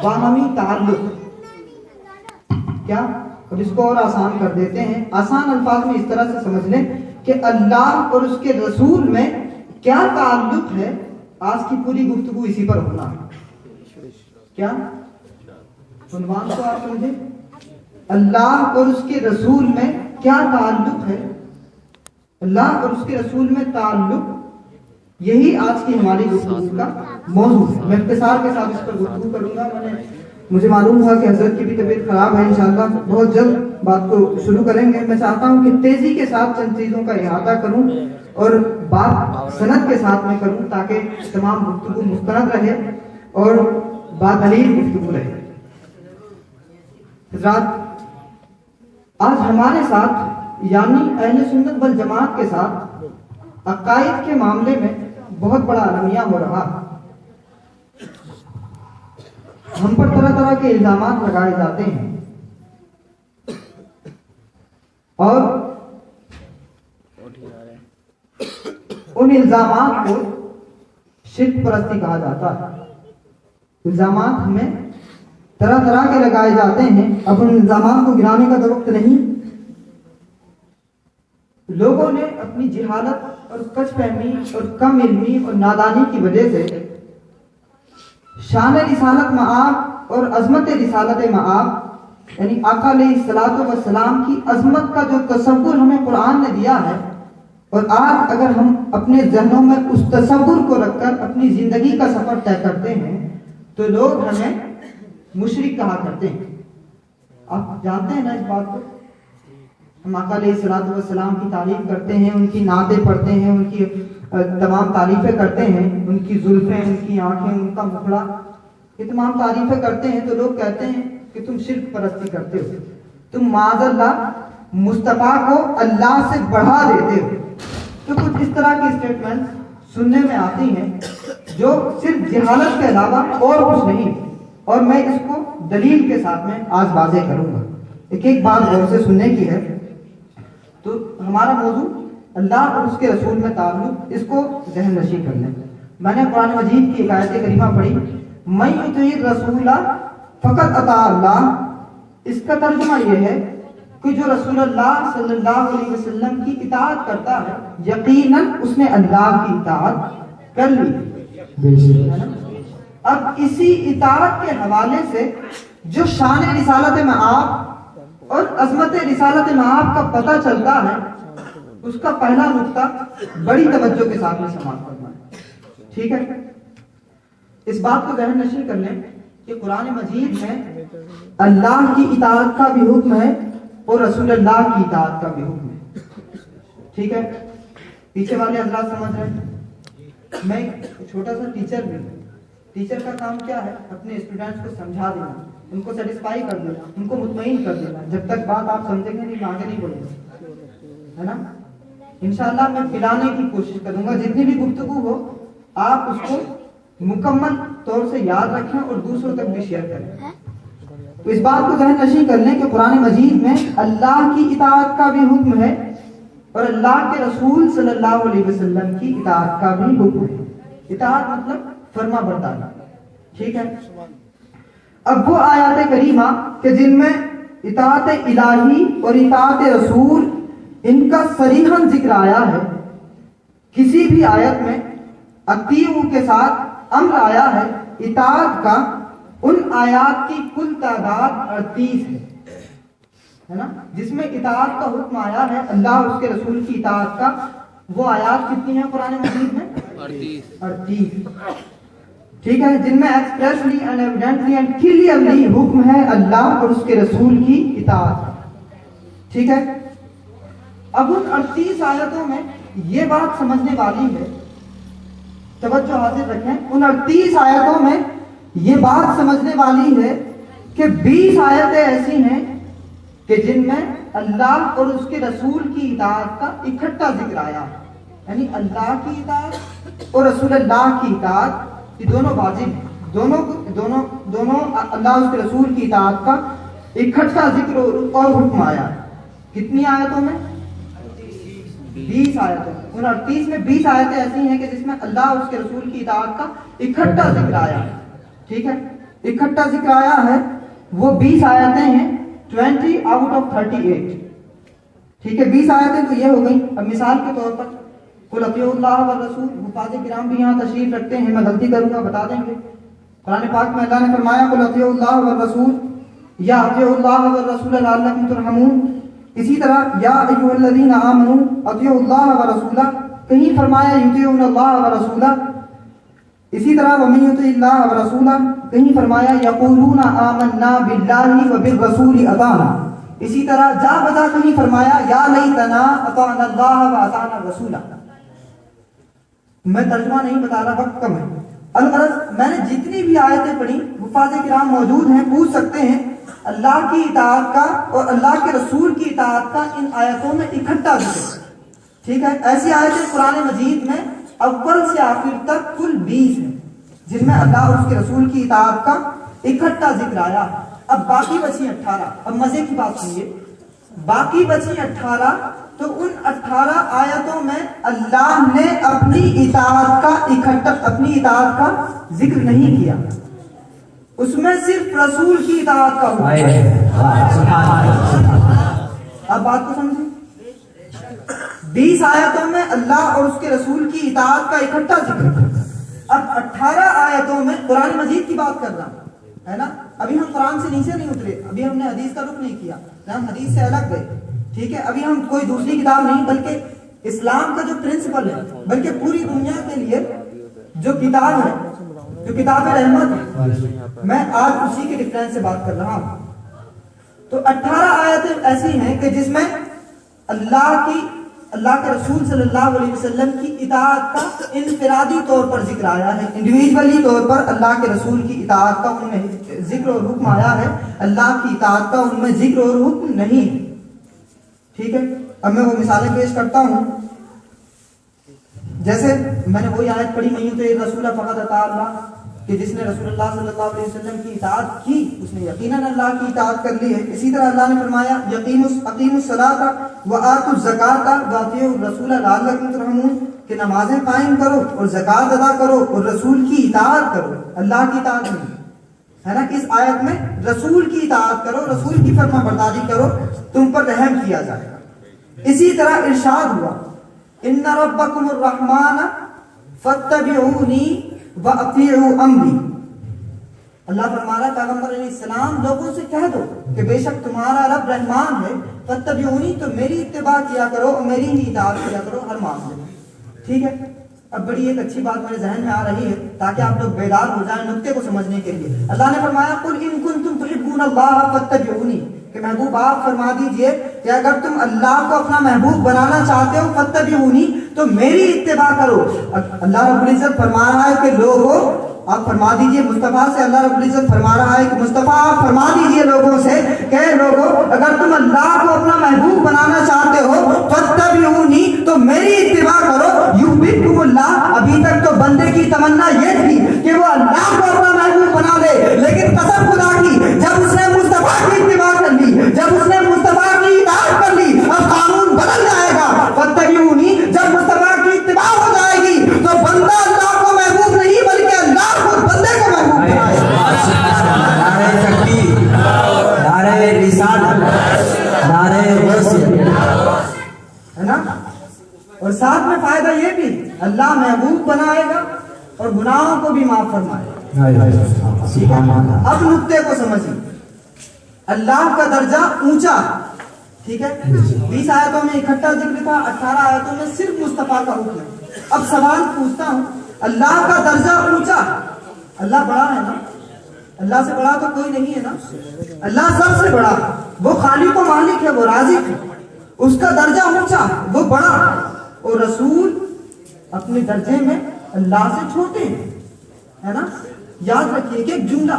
باہمی تعلق. کیا؟ اب اس کو اور آسان کر دیتے ہیں. آسان الفاظ میں اس طرح سے سمجھ لیں کہ اللہ اور اس کے رسول میں کیا تعلق ہے. آج کی پوری گفتگو اسی پر ہونا ہے. کیا عنوان کو آپ سمجھیں؟ اللہ اور اس کے رسول میں کیا تعلق ہے. اللہ اور اس کے رسول میں تعلق، یہی آج کی ہماری گفتگو کا موضوع ہے. میں اختصار کے ساتھ اس پر گفتگو کروں گا. مجھے معلوم ہوا کہ حضرت کی بھی طبیعت خراب ہے. انشاءاللہ بہت جلد بات کو شروع کریں گے. میں چاہتا ہوں کہ تیزی کے ساتھ چند چیزوں کا احاطہ کروں اور بات سند کے ساتھ میں کروں تاکہ تمام گفتگو مستند رہے اور بادلیل گفتگو رہے. حضرات، آج ہمارے ساتھ یعنی اہل سنت والجماعت کے ساتھ عقائد کے معاملے میں بہت بڑا المیہ ہو رہا. ہم پر طرح طرح کے الزامات لگائے جاتے ہیں اور ان الزامات کو شرک پرستی کہا جاتا ہے. الزامات ہمیں طرح طرح کے لگائے جاتے ہیں. اب ان الزامات کو گرانے کا تو وقت نہیں. لوگوں نے اپنی جہالت اور کچھ فہمی اور کم علمی اور نادانی کی وجہ سے شان رسالت مآب اور عظمت رسالت مآب یعنی آقا علیہ الصلوۃ والسلام کی عظمت کا جو تصور ہمیں قرآن نے دیا ہے، اور آج اگر ہم اپنے ذہنوں میں اس تصور کو رکھ کر اپنی زندگی کا سفر طے کرتے ہیں تو لوگ ہمیں مشرک کہا کرتے ہیں. آپ جانتے ہیں نا اس بات کو. ہم آقا علیہ الصلوۃ والسلام کی تعریف کرتے ہیں، ان کی نعتیں پڑھتے ہیں، ان کی تمام تعریفیں کرتے ہیں، ان کی زلفیں، ان کی آنکھیں، ان کا مکھڑا، یہ تمام تعریفیں کرتے ہیں تو لوگ کہتے ہیں کہ تم شرک پرستی کرتے ہو، تم معاذ اللہ مصطفیٰ کو اللہ سے بڑھا دیتے ہو. تو کچھ اس طرح کی اسٹیٹمنٹ سننے میں آتی ہیں جو صرف جہالت کے علاوہ اور کچھ نہیں. اور میں اس کو دلیل کے ساتھ میں آج واضح کروں گا. ایک بات غور سے سننے کی ہے. تو ہمارا موضوع اللہ اور اس کے رسول میں تعلق، اس کو ذہن نشین کر لیں. میں نے قرآن مجید کی ایک آیت کریمہ پڑھی، من یطیع الرسول فقط اطاع اللہ. اس کا ترجمہ یہ ہے کہ جو رسول اللہ صلی اللہ علیہ وسلم کی اطاعت کرتا ہے یقیناً اس نے اللہ کی اطاعت کر لی. اب اسی اطاعت کے حوالے سے جو شان رسالت مآب اور عظمت رسالت مآب کا پتہ چلتا ہے، اس کا پہلا نقطہ بڑی توجہ کے ساتھ میں سماعت کرنا ہے. ٹھیک ہے؟ اس بات کو ذہن نشین کر لیں کہ قرآن مجید میں اللہ کی اطاعت کا بھی حکم ہے اور رسول اللہ کی اطاعت کا بھی حکم ہے. ٹھیک ہے؟ پیچھے والے حضرات سمجھ رہے ہیں؟ میں چھوٹا سا ٹیچر بھی ہوں. ٹیچر کا کام کیا ہے؟ اپنے اسٹوڈنٹس کو سمجھا دینا، ان کو سیٹسفائی کر دینا، ان کو مطمئن کر دینا. جب تک بات آپ سمجھیں گے نہیں آگے نہیں بڑھیں گے، ہے نا؟ انشاءاللہ میں پلانے کی کوشش کروں گا. جتنی بھی گفتگو ہو آپ اس کو مکمل طور سے یاد رکھیں اور دوسروں تک بھی شیئر کریں. تو اس بات کو ذہن نشین کر لیں کہ قرآن مجید میں اللہ کی اطاعت کا بھی حکم ہے اور اللہ کے رسول صلی اللہ علیہ وسلم کی اطاعت کا بھی حکم ہے. اطاعت مطلب فرما برداری. ٹھیک ہے؟ اب وہ آیات کریمہ کہ جن میں اطاعت الہی اور اطاعت رسول ان کا صریحاً ذکر آیا ہے، کسی بھی آیت میں اطیعوا کے ساتھ امر آیا ہے اطاعت کا، ان آیات کی کل تعداد 38 ہے نا؟ جس میں اطاعت کا حکم آیا ہے اللہ اور اس کے رسول کی اطاعت کا. وہ آیات کتنی ہیں قرآن مجید میں؟ 38. ٹھیک ہے؟ جن میں expressly and evidently and clearly حکم ہے اللہ اور اس کے رسول کی اطاعت. ٹھیک ہے؟ اب ان 38 آیتوں میں یہ بات سمجھنے والی ہے، توجہ حاضر رکھیں، ان 38 آیتوں میں یہ بات سمجھنے والی ہے کہ 20 آیتیں ایسی ہیں کہ جن میں اللہ اور اس کے رسول کی اطاعت کا اکٹھا ذکر آیا ہے. یعنی اللہ کی اطاعت اور رسول اللہ کی اطاعت یہ دونوں واجب ہیں. دونوں اللہ اور اس کے رسول کی اطاعت کا اکٹھا ذکر اور حکم آیا ہے. کتنی آیتوں میں؟ 20 آیتوں. ان 38 میں 20 آیتیں ایسی ہیں کہ جس میں اللہ اور اس کے رسول کی اطاعت کا اکٹھا ذکر آیا ہے. ٹھیک ہے؟ اکٹھا ذکر آیا ہے وہ 20 آیتیں ہیں، 20 out of 38. ٹھیک ہے، 20 آیتیں تو یہ ہو گئی. اب مثال کے طور پر قل اطیعوا اللہ والرسول، حفاظ کرام بھی یہاں تشریف رکھتے ہیں، میں غلطی کروں گا بتا دیں گے. قرآن پاک میں اللہ نے فرمایا قل اطیعوا اللہ والرسول یا اطیعوا اللہ والرسول لعلکم ترحمون. اسی طرح یا ایھا الذین آمنوا اطیعوا اللہ ورسولہ، کہیں فرمایا یطیعون اللہ ورسولہ. اسی طرح ومن یطع اللہ ورسولہ، کہیں فرمایا یقولون آمنا باللہ وبالرسول اطعنا. اسی طرح جا بجا کہیں فرمایا یا لیتنا اطعنا اللہ واطعنا الرسول. میں ترجمہ نہیں بتا رہا، وقت کم ہے. الغرض میں نے جتنی بھی آیتیں پڑھی، حفاظ کرام موجود ہیں، پوچھ سکتے ہیں. اللہ کی اطاعت کا اور اللہ کے رسول کی اطاعت کا ان آیتوں میں اکٹھا ذکر. ٹھیک ہے، ایسی آیتیں قرآن مجید میں اول سے آخر تک کل 20 ہیں جن میں اللہ اور اس کے رسول کی اطاعت کا اکٹھا ذکر آیا. اب باقی بچی 18. اب مزے کی بات سنیے، باقی بچی 18، تو ان 18 آیتوں میں اللہ نے اپنی اطاعت کا ذکر نہیں کیا. اس میں صرف رسول کی اطاعت کا ہوا. اب بات کو سمجھیں، 20 آیتوں میں اللہ اور اس کے رسول کی اطاعت کا اکٹھا ذکر. اب 18 آیتوں میں قرآن مجید کی بات کر رہا ہوں، ہے نا. ابھی ہم قرآن سے نیچے نہیں اترے، ابھی ہم نے حدیث کا رخ نہیں کیا، ہم حدیث سے الگ گئے. ٹھیک ہے، ابھی ہم کوئی دوسری کتاب نہیں، بلکہ اسلام کا جو پرنسپل ہے، بلکہ پوری دنیا کے لیے جو کتاب ہے، جو کتاب رحمت ہے، میں آج اسی کے ریفرنس سے بات کر رہا ہوں. تو 18 آیتیں ایسی ہیں کہ جس میں اللہ کے رسول صلی اللہ علیہ وسلم کی اطاعت کا انفرادی طور پر ذکر آیا ہے، انڈیویجولی طور پر اللہ کے رسول کی اطاعت کا ان میں ذکر اور حکم آیا ہے. اللہ کی اطاعت کا ان میں ذکر اور حکم نہیں ہے. ٹھیک ہے، اب میں وہ مثالیں پیش کرتا ہوں. جیسے میں نے وہی آیت پڑھی، من یطع الرسول فقد اطاع اللہ، کہ جس نے رسول اللہ صلی اللہ علیہ وسلم کی اطاعت کی اس نے یقیناً اللہ کی اطاعت کر لی ہے. اسی طرح اللہ نے فرمایا اقیموا الصلاۃ وآتوا الزکاۃ واطیعوا الرسول لعلکم ترحمون، کہ نمازیں قائم کرو اور زکات ادا کرو اور رسول کی اطاعت کرو، اللہ کی اطاعت نہیں، ہے نا. اس آیت میں رسول کی اطاعت کرو، رسول کی فرما برداری کرو، تم پر رحم کیا جائے گا. اسی طرح ارشاد ہوا ان ربکم الرحمن فاتبعونی واطیعوا امری. اللہ فرما رہا ہے پیغمبر علیہ السلام لوگوں سے کہہ دو کہ بے شک تمہارا رب رحمان ہے، فاتبعونی، تو میری اتباع کیا کرو اور میری ہی اطاعت کیا کرو ہر معاملے میں. ٹھیک ہے، اب بڑی ایک اچھی بات میرے ذہن میں آ رہی ہے تاکہ آپ لوگ بیدار ہو جائیں نقطے کو سمجھنے کے لیے. اللہ نے فرمایا قل ان کنتم تحبون اللہ فاتبعونی، کہ محبوب آپ فرما دیجئے کہ اگر تم اللہ کو اپنا محبوب بنانا چاہتے ہو فاتبعونی، تو میری اتباع کرو. اللہ رب العزت فرما رہا ہے کہ لوگوں آپ فرما دیجئے مصطفیٰ سے، اللہ رب العزت فرما رہا ہے کہ مصطفیٰ آپ فرما دیجئے لوگوں سے کہ لوگوں اگر تم اللہ کو اپنا محبوب بنانا چاہتے ہو فاتبعونی، تو میری اتباع کرو. یحببکم اللہ، ابھی تک تو بندے کی تمنا یہ تھی کہ وہ اللہ کو اپنا محبوب بنا لے، لیکن قسم خدا کی جب اس نے مصطفیٰ کی اتباع کر لی، جب اس نے مصطفیٰ کی اطاعت کر لی، اب قانون بدل جائے گا. فاتبعونی، جب مصطفیٰ کی اتباع ہو جائے گی تو بندہ اللہ کو محبوب نہیں بلکہ اللہ خود بندے کو محبوب بنائے. نعرہ تکبیر، نعرہ رسالت، نعرہ وصیت، ہے نا. اور ساتھ میں فائدہ یہ بھی اللہ محبوب بنائے گا اور گناہوں کو بھی معاف فرمائے گا. اب نقطے کو سمجھیں، اللہ کا درجہ اونچا. ٹھیک ہے، 20 آیتوں میں اکٹھا ذکر تھا، 18 آیتوں میں صرف مصطفیٰ کا حکم ہے. اب سوال پوچھتا ہوں، اللہ کا درجہ اونچا، اللہ بڑا ہے نا، اللہ سے بڑا تو کوئی نہیں ہے نا. اللہ سب سے بڑا، وہ خالق و مالک ہے، وہ رازق ہے، اس کا درجہ اونچا، وہ بڑا. اور رسول اپنے درجے میں اللہ سے چھوٹے ہیں، ہے نا. یاد رکھیے کہ ایک جملہ،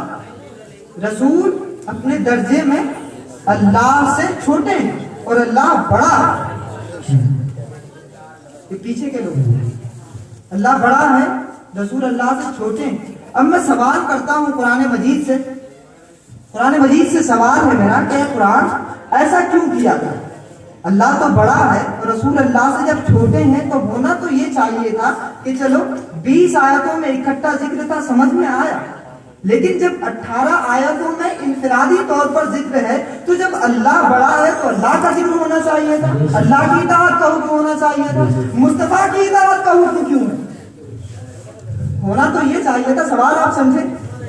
رسول اپنے درجے میں اللہ سے چھوٹے ہیں اور اللہ بڑا. پیچھے کے لوگ، اللہ بڑا ہے، رسول اللہ سے چھوٹے ہیں. اب میں سوال کرتا ہوں قرآن مجید سے سوال ہے میرا کہ قرآن ایسا کیوں کیا گیا؟ اللہ تو بڑا ہے اور رسول اللہ سے جب چھوٹے ہیں تو ہونا تو یہ چاہیے تھا کہ چلو 20 آیتوں میں اکٹھا ذکر تھا، سمجھ میں آیا، لیکن جب 18 آیتوں میں انفرادی طور پر ذکر ہے تو جب اللہ بڑا ہے تو اللہ کا ذکر ہونا چاہیے تھا, اللہ کی اطاعت کا حکم ہونا چاہیے تھا. مصطفیٰ کی اطاعت کا حکم کیوں ہے؟ ہونا تو یہ چاہیے تھا, سوال آپ سمجھے,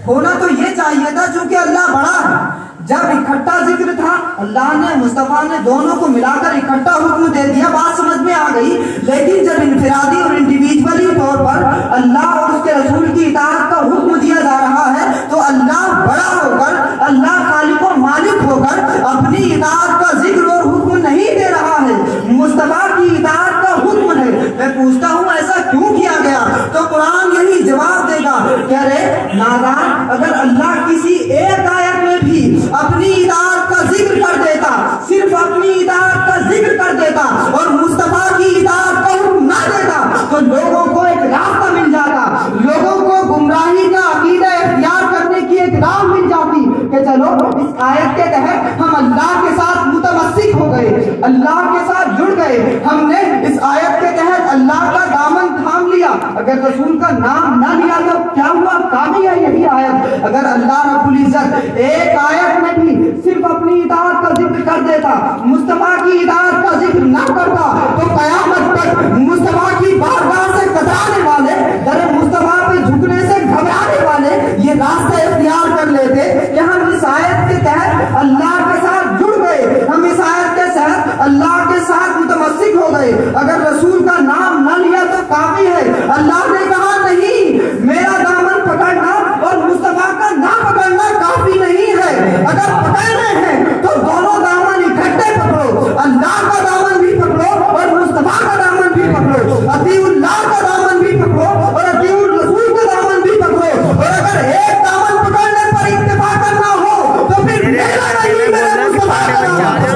ہونا تو یہ چاہیے تھا چونکہ اللہ بڑا ہے. جب اکٹھا ذکر تھا اللہ نے مصطفیٰ نے دونوں کو ملا کر اکٹھا حکم دے دیا, بات سمجھ میں آ گئی. لیکن جب انفرادی اور انڈیویجولی طور پر اللہ اور اس کے رسول کی اطاعت کا حکم دیا جا رہا ہے تو اللہ بڑا ہو کر, اللہ خالق و مالک ہو کر اپنی اطاعت کا ذکر اور حکم نہیں دے رہا ہے, مصطفیٰ کی اطاعت کا حکم ہے. میں پوچھتا ہوں ایسا کیوں کیا گیا؟ تو قرآن یہی جواب دے گا کہ ارے نادان, اگر اللہ کسی ایک آیت میں بھی اپنی اطاعت کا ذکر کر دیتا, صرف اپنی اطاعت کا ذکر کر دیتا اور مصطفیٰ کی اطاعت کا حکم نہ دیتا تو لوگوں کو ایک راستہ مل جاتا, لوگوں کو گمراہی کا عقیدہ اختیار کرنے کی ایک راہ مل جاتی کہ چلو اس آیت کے تحت ہم اللہ کے ساتھ متمسک ہو گئے, اللہ کے ساتھ جڑ گئے, ہم نے اس آیت کے تحت اللہ کا دامن تھام لیا. اگر رسول کا نام نہ لیا تو کیا ہوا؟ کافی ہے یہی آیت. اگر اللہ رب العزت ایک آیت میں بھی صرف اپنی اطاعت کا ذکر کر دیتا, مصطفیٰ کی اطاعت کا ذکر نہ کرتا تو قیامت تک مصطفیٰ کی بارگاہ سے کترانے والے, در مصطفیٰ پہ جھکنے سے گھبرانے والے یہ راستہ اختیار کر لیتے کہ ہم اس آیت کے تحت اللہ کے ساتھ جڑ گئے, ہم اس آیت کے تحت اللہ کے ساتھ متمسک ہو گئے. اگر رسول کا نام نہ لیا تو کافی ہے. اللہ نے کہا نہیں, میرا دامن پکڑنا اور مصطفیٰ کا نہ پکڑنا کافی نہیں ہے. اگر پکڑنے ہیں تو دونوں دامن اکٹھے پکڑو, اللہ کا دامن بھی پکڑو اور مصطفیٰ کا دامن بھی پکڑو, اطیع اللہ کا دامن بھی پکڑو اور اطیع الرسول کا دامن بھی پکڑو. اور اگر ایک دامن پکڑنے پر اتفاق کرنا ہو تو پھر میرا نہیں, میرے مصطفیٰ کا دامن.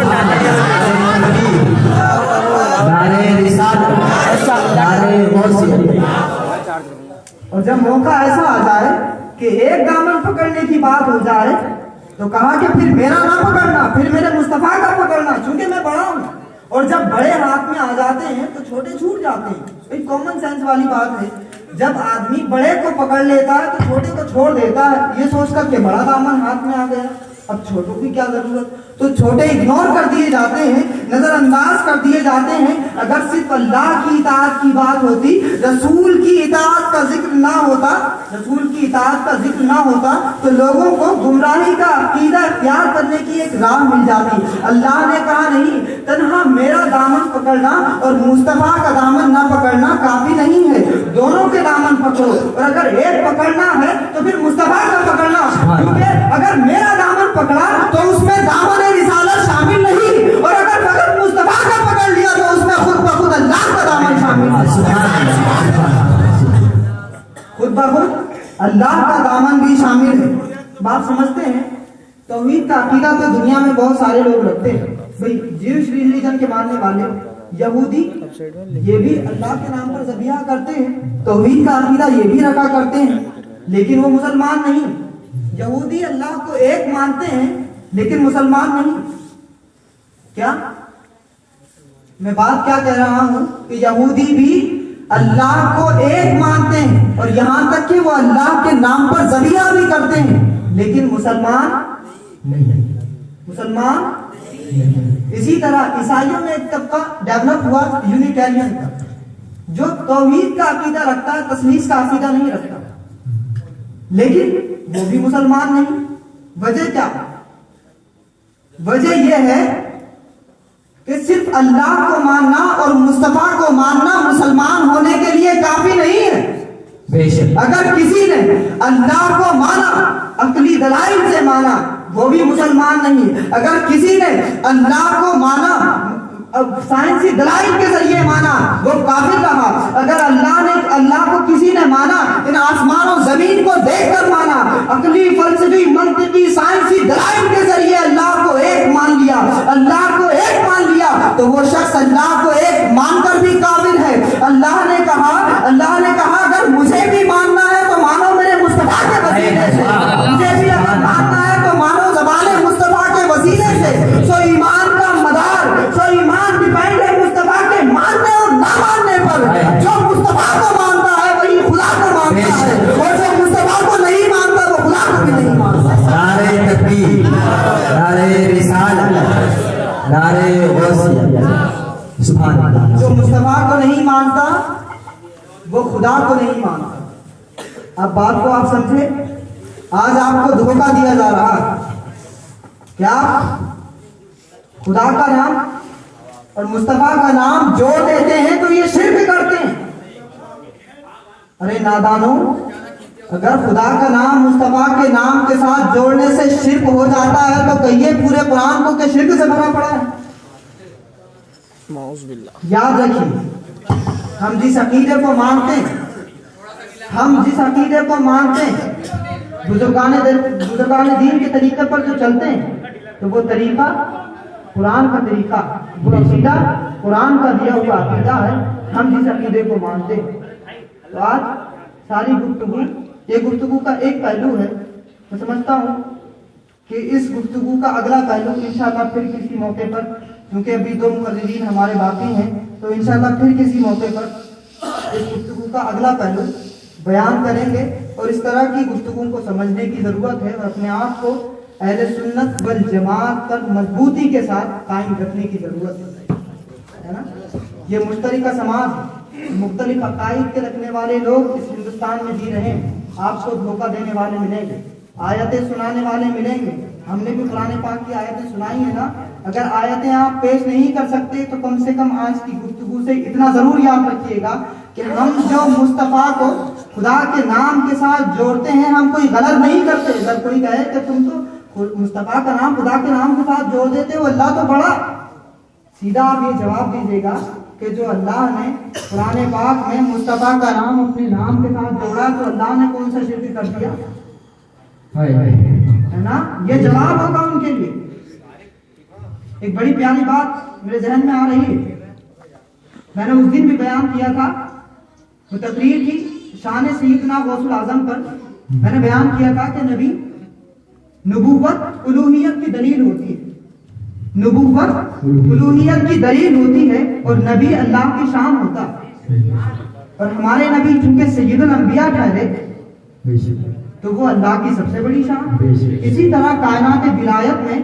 نعرہ رسالت, نعرہ غوثیت. اور جب موقع ایسا آ جائے کہ ایک دامن پکڑنے کی بات ہو جائے تو کہا کہ پھر میرا نہ پکڑنا, پھر میرے مصطفیٰ کا پکڑنا چونکہ میں بڑا ہوں. اور جب بڑے ہاتھ میں آ جاتے ہیں تو چھوٹے چھوٹ جاتے ہیں. ایک کامن سینس والی بات ہے, جب آدمی بڑے کو پکڑ لیتا ہے تو چھوٹے کو چھوڑ دیتا ہے یہ سوچ کر کہ بڑا دامن ہاتھ میں آ گیا, اب چھوٹوں کی کیا ضرورت, تو چھوٹے اگنور کر دیے جاتے ہیں, نظر انداز کر دیے جاتے ہیں. اگر صرف اللہ کی اطاعت کی بات ہوتی, رسول کی اطاعت کا ذکر نہ ہوتا, رسول کی اطاعت کا ذکر نہ ہوتا تو لوگوں کو گمراہی کا عقیدہ اختیار کرنے کی ایک راہ مل جاتی. اللہ نے کہا نہیں, تنہا میرا دامن پکڑنا اور مصطفیٰ کا دامن نہ پکڑنا کافی نہیں ہے, دونوں کے دامن پکڑو. اور اگر ایک پکڑنا ہے تو پھر مصطفیٰ کا پکڑنا, کیونکہ اگر میرا دامن پکڑا تو اس میں دامن رسالت شامل نہیں, اور اگر فقط مصطفیٰ کا پکڑ لیا تو اس میں خود بخود اللہ کا دامن شامل ہے, خود بخود اللہ کا دامن بھی شامل ہے. بات سمجھتے ہیں؟ توحید کا عقیدہ تو دنیا میں بہت سارے لوگ رکھتے ہیں. بھئی جیوش ریلیجن کے ماننے والے, یہودی, یہ بھی اللہ کے نام پر ذبیحہ کرتے ہیں, توحید کا عقیدہ یہ بھی رکھا کرتے ہیں, لیکن وہ مسلمان نہیں. یہودی اللہ کو ایک مانتے ہیں لیکن مسلمان نہیں. کیا میں بات کیا کہہ رہا ہوں کہ یہودی بھی اللہ کو ایک مانتے ہیں اور یہاں تک کہ وہ اللہ کے نام پر ذبیحہ بھی کرتے ہیں, لیکن مسلمان نہیں. مسلمان اسی طرح عیسائیوں میں ایک طبقہ ڈیولپ ہوا یونیٹیرین کا, جو توحید کا عقیدہ رکھتا ہے, تثلیث کا عقیدہ نہیں رکھتا, لیکن وہ بھی مسلمان نہیں. وجہ کیا؟ وجہ یہ ہے کہ صرف اللہ کو ماننا اور مصطفیٰ کو ماننا مسلمان ہونے کے لیے کافی نہیں ہے. اگر کسی نے اللہ کو مانا, عقلی دلائل سے مانا, وہ بھی مسلمان نہیں. اگر کسی نے اللہ کو مانا سائنسی دلائل کے ذریعے مانا, وہ کافر رہا. اگر اللہ کو کسی نے مانا ان آسمان و زمین کو دیکھ کر مانا, عقلی, فلسفی, منطقی, سائنسی دلائل کے ذریعے اللہ کو ایک مان لیا, اللہ کو ایک مان لیا, تو وہ شخص اللہ کو ایک مان کر بھی کافر ہے. اللہ نے کہا اگر مجھے بھی ماننا ہے تو مانو میرے مصطفیٰ کے وسیلے سے, مجھے بھی اگر ماننا ہے تو مانو زبان مصطفیٰ کے وسیلے سے. سو ایمان کا مدار, سو ایمان ڈیپینڈ ہے مصطفیٰ کے ماننے اور نہ ماننے پر. جو مصطفیٰ کو مانتا ہے وہی خدا کو مانتا ہے, اور جو مصطفیٰ کو نہیں مانتا وہ خدا کو تکبیر، نعرہ رسالت، نعرہ غوثیت، سبحان اللہ۔ جو مصطفیٰ کو نہیں مانتا وہ خدا کو نہیں مانتا۔ اب بات کو آپ سمجھے، آج آپ کو دھوکہ دیا جا رہا ہے کیا خدا کا نام اور مصطفیٰ کا نام جوڑ دیتے ہیں تو یہ شرک کرتے ہیں۔ ارے نادانو، اگر خدا کا نام مصطفیٰ کے نام کے ساتھ جوڑنے سے شرک ہو جاتا ہے تو کہیے پورے قرآن کو کہ شرک سے بھرا پڑا ہے۔ یاد رکھیے، ہم جس عقیدے کو مانتے ہیں، بزرگان دین کے طریقے پر جو چلتے ہیں تو وہ طریقہ قرآن کا طریقہ، وہ عقیدہ قرآن کا دیا ہوا عقیدہ ہے۔ ہم جس عقیدے کو مانتے ہیں تو آج ساری گفتگو، یہ گفتگو کا ایک پہلو ہے۔ میں سمجھتا ہوں کہ اس گفتگو کا اگلا پہلو انشاءاللہ پھر کسی موقع پر، کیونکہ ابھی 2 مقررین ہمارے باقی ہیں، تو انشاءاللہ پھر کسی موقع پر اس گفتگو کا اگلا پہلو بیان کریں گے۔ اور اس طرح کی گفتگو کو سمجھنے کی ضرورت ہے اور اپنے آپ کو اہل سنت والجماعت پر مضبوطی کے ساتھ قائم رکھنے کی ضرورت ہے نا۔ یہ مشترکہ سماج ہے، مختلف عقائد کے رکھنے والے لوگ اس ہندوستان میں جی رہے ہیں۔ آپ کو دھوکہ دینے والے ملیں گے، آیتیں سنانے والے ملیں گے۔ ہم نے بھی قرآن پاک کی آیتیں سنائی ہیں نا، اگر آیتیں آپ پیش نہیں کر سکتے تو کم سے کم آج کی گفتگو سے اتنا ضرور یاد رکھیے گا کہ ہم جو مصطفیٰ کو خدا کے نام کے ساتھ جوڑتے ہیں، ہم کوئی غلط نہیں کرتے۔ اگر کوئی کہے کہ تم تو مصطفیٰ کا نام خدا کے نام کے ساتھ جوڑ دیتے ہو، اللہ تو بڑا، سیدھا آپ یہ جواب دیجیے گا کہ جو اللہ نے قرآن پاک میں مصطفیٰ کا نام اپنے نام کے ساتھ جوڑا تو اللہ نے کون سا شرک کر دیا ہے نا۔ یہ جواب ہوگا ان کے لیے۔ ایک بڑی پیاری بات میرے ذہن میں آ رہی ہے، میں نے اس دن بھی بیان کیا تھا، وہ تقریر کی شان سیدنا غوث الاعظم پر۔ میں نے بیان کیا تھا کہ نبی نبوت الوہیت کی دلیل ہوتی ہے، نبوت الوہیت کی دلیل ہوتی ہے اور نبی اللہ کی شان ہوتا ہے۔ اور ہمارے نبی چونکہ سید الانبیاء ٹھہرے تو وہ اللہ کی سب سے بڑی شان۔ اسی طرح کائنات ولایت میں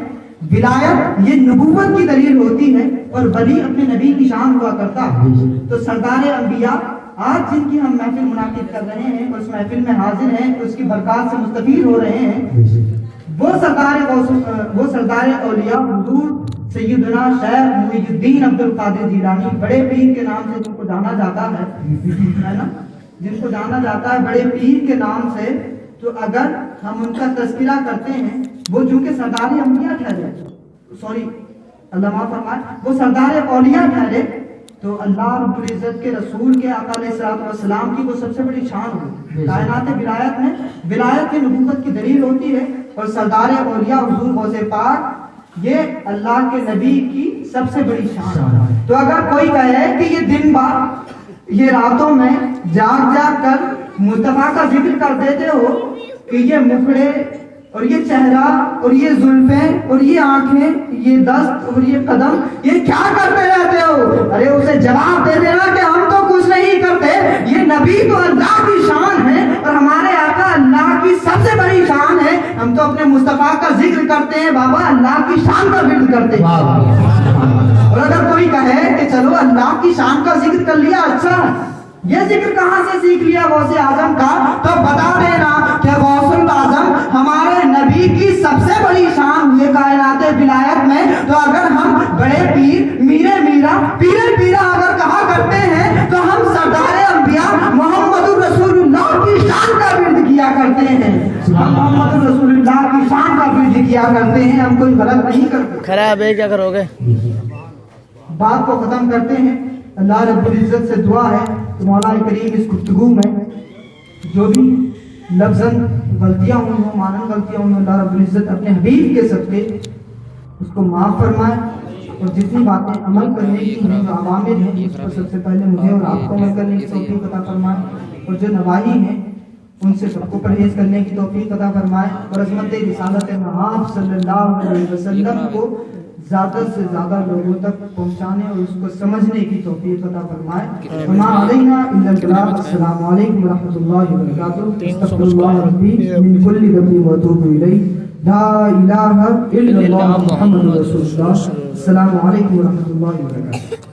ولایت یہ نبوت کی دلیل ہوتی ہے اور ولی اپنے نبی کی شان ہوا کرتا ہے۔ تو سردار انبیاء آج جن کی ہم محفل منعقد کر رہے ہیں اور اس محفل میں حاضر ہیں، اس کی برکات سے مستفید ہو رہے ہیں، وہ سردار اولیاء حضور سیدنا شیخ محی الدین عبد القادر جیلانی، بڑے پیر کے نام سے جن کو جانا جاتا ہے نا، جن کو جانا جاتا ہے بڑے پیر کے نام سے، تو اگر ہم ان کا تذکرہ کرتے ہیں، وہ چونکہ سردار انبیاء ٹھہرے، اللہ معاف فرمائے، وہ سردار اولیاء ٹھہرے، تو اللہ رب العزت کے رسول کے آقا علیہ الصلوۃ والسلام کی وہ سب سے بڑی شان ہوئی۔ کائنات ولایت میں ولایت کی نبوت کی دلیل ہوتی ہے اور سردار اولیاء حضور غوث پاک یہ اللہ کے نبی کی سب سے بڑی شان۔ تو اگر کوئی کہے کہ یہ دن بار یہ راتوں میں جاگ جاگ کر مصطفیٰ کا ذکر کر دیتے ہو کہ یہ مکھڑے اور یہ چہرہ اور یہ زلفیں اور یہ آنکھیں، یہ دست اور یہ قدم، یہ کیا کرتے رہتے ہو؟ ارے اسے جواب دے دینا کہ ہم تو کچھ نہیں کرتے، یہ نبی تو اللہ کی شان ہے اور ہمارے آقا اللہ کی سب سے بڑی شان ہے۔ ہم تو اپنے مصطفیٰ کا ذکر کرتے ہیں بابا، اللہ کی شان کا ذکر کرتے ہیں۔ اور اگر کوئی کہے کہ چلو اللہ کی شان کا ذکر کر لیا، اچھا یہ ذکر کہاں سے سیکھ لیا غوث اعظم کا؟ تو بتا دینا کہ غوث الاعظم ہمارے نبی کی سب سے بڑی شان ہوئی کائنات ولایت میں۔ تو اگر ہم بڑے پیر، میرے میرا، پیرے پیرا اگر کہا کرتے ہیں تو ہم سردار انبیاء محمد رسول اللہ کی شان کا ورد کیا کرتے ہیں، ہم محمد رسول اللہ کی شان کا ورد کیا کرتے ہیں، ہم کوئی غلط نہیں کرتے۔ خراب ہے، کیا کرو گے؟ بات کو ختم کرتے ہیں۔ اللہ رب العزت سے دعا ہے کہ مولا کریم اس گفتگو میں جو بھی لفظاً غلطیاں ہوئی ہوں، مانن غلطیاں ہوئی ہوں، اللہ رب العزت اپنے حبیب کے صدقے اس کو معاف فرمائے، اور جتنی باتیں عمل کرنے کی ہیں، جو عوامر ہیں، اس کو سب سے پہلے مجھے اور آپ کو عمل کرنے کی توفیق عطا فرمائے، اور جو نواہی ہیں ان سے سب کو پرہیز کرنے کی توفیق عطا فرمائے، اور عظمت رسالت محمد صلی اللہ علیہ وسلم کو زیادہ سے زیادہ لوگوں تک پہنچانے اور اس کو سمجھنے کی توفیق عطا فرمائے۔ وما علینا الا البلاغ۔ السلام علیکم ورحمۃ اللہ وبرکاتہ۔ استغفر اللہ ربی من کل ذنب واتوب الیہ۔ لا الہ الا اللہ محمد رسول اللہ. السلام علیکم ورحمۃ اللہ وبرکاتہ.